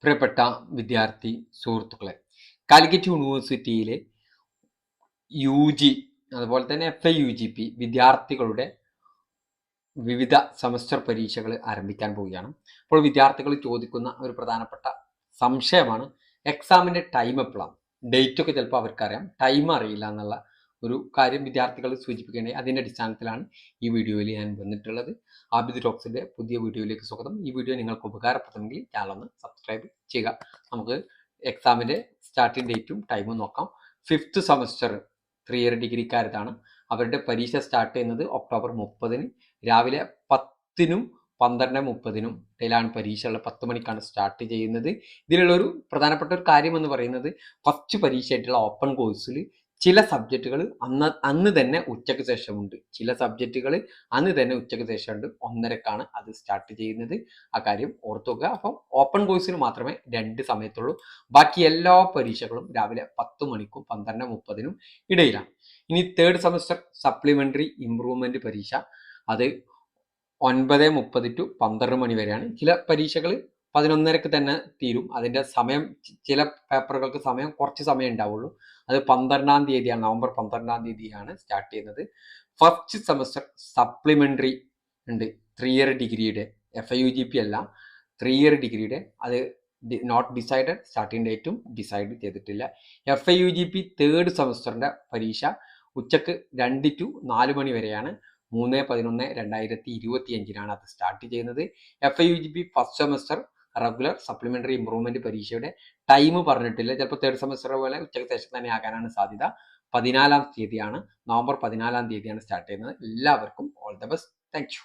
പ്രിയപ്പെട്ട വിദ്യാർത്ഥി സുഹൃത്തുക്കളെ, കാലിക്കറ്റ് യൂണിവേഴ്സിറ്റിയിലെ UG അതുപോലെ തന്നെ FIUGP വിദ്യാർത്ഥികളുടെ വിവിധ സെമസ്റ്റർ പരീക്ഷകൾ ആരംഭിക്കാൻ പോവുകയാണ്. അപ്പോൾ വിദ്യാർത്ഥികൾ ചോദിക്കുന്ന ഒരു പ്രധാനപ്പെട്ട സംശയമാണ് എക്സാമിൻ്റെ ടൈം എപ്പോഴാണ്. ഡേറ്റ് ഒക്കെ ചിലപ്പോൾ അവർക്കറിയാം, ടൈം അറിയില്ല എന്നുള്ള ഒരു കാര്യം വിദ്യാർത്ഥികൾ സൂചിപ്പിക്കേണ്ടത്. അതിൻ്റെ അടിസ്ഥാനത്തിലാണ് ഈ വീഡിയോയിൽ ഞാൻ വന്നിട്ടുള്ളത്. ആബിദ് ടോക്സിൻ്റെ പുതിയ വീഡിയോയിലേക്ക് സ്വാഗതം. ഈ വീഡിയോ നിങ്ങൾക്ക് ഉപകാരപ്പെടുമെങ്കിൽ ചാനൽ ഒന്ന് സബ്സ്ക്രൈബ് ചെയ്യുക. നമുക്ക് എക്സാമിൻ്റെ സ്റ്റാർട്ടിംഗ് ഡേറ്റും ടൈമും നോക്കാം. 5th semester 3 year ഡിഗ്രിക്കാരതാണ്. അവരുടെ പരീക്ഷ സ്റ്റാർട്ട് ചെയ്യുന്നത് ഒക്ടോബർ 30 രാവിലെ 10നും 12:30 ഇടയിലാണ് പരീക്ഷയുള്ള. 10 മണിക്കാണ് സ്റ്റാർട്ട് ചെയ്യുന്നത്. ഇതിലുള്ളൊരു പ്രധാനപ്പെട്ട ഒരു കാര്യം എന്ന് പറയുന്നത്, ഫസ്റ്റ് പരീക്ഷയായിട്ടുള്ള ഓപ്പൺ കോഴ്സിൽ ചില സബ്ജക്റ്റുകൾ അന്ന് തന്നെ ഉച്ചയ്ക്ക് ശേഷമുണ്ട്. ചില സബ്ജക്റ്റുകൾ അന്ന് തന്നെ ഉച്ചയ്ക്ക് ശേഷമുണ്ട്. 1:30ക്കാണ് അത് സ്റ്റാർട്ട് ചെയ്യുന്നത്. ആ കാര്യം ഓർത്തു വെക്കുക. അപ്പം ഓപ്പൺ കോഴ്സിന് മാത്രമേ 2 സമയത്തുള്ളൂ. ബാക്കി എല്ലാ പരീക്ഷകളും രാവിലെ 10 മണിക്കും 12:30 ഇടയിലാണ്. ഇനി 3rd സെമസ്റ്റർ സപ്ലിമെൻ്ററി ഇംപ്രൂവ്മെൻറ്റ് പരീക്ഷ അത് 9:30 to 12 മണി വരെയാണ്. ചില പരീക്ഷകൾ 11:30ക്ക് തന്നെ തീരും. അതിൻ്റെ സമയം ചില പേപ്പറുകൾക്ക് കുറച്ച് സമയം ഉണ്ടാവുള്ളൂ. അത് 12-ാം തീയതിയാണ്, നവംബർ 12-ാം തീയതിയാണ് സ്റ്റാർട്ട് ചെയ്യുന്നത്. ഫസ്റ്റ് സെമസ്റ്റർ സപ്ലിമെൻ്ററി ഉണ്ട് 3 ഇയർ ഡിഗ്രിയുടെ, FIUGP അല്ല, 3 ഇയർ ഡിഗ്രിയുടെ. അത് നോട്ട് ഡിസൈഡഡ്, സ്റ്റാർട്ടിംഗ് ഡേറ്റും ഡിസൈഡ് ചെയ്തിട്ടില്ല. FIUGP 3rd സെമസ്റ്ററിൻ്റെ പരീക്ഷ ഉച്ചക്ക് 2 to 4 മണി വരെയാണ്. 3/11/2025 അത് സ്റ്റാർട്ട് ചെയ്യുന്നത്. FIUGP first semester regular supplementary improvement പരീക്ഷയുടെ ടൈം പറഞ്ഞിട്ടില്ല. ചിലപ്പോൾ 3rd സെമസ്റ്റർ പോലെ ഉച്ചയ്ക്ക് ശേഷം തന്നെ ആകാനാണ് സാധ്യത. 14-ാം തീയതിയാണ്, നവംബർ 14-ാം തീയതിയാണ് സ്റ്റാർട്ട് ചെയ്യുന്നത്. എല്ലാവർക്കും all the best. Thank you.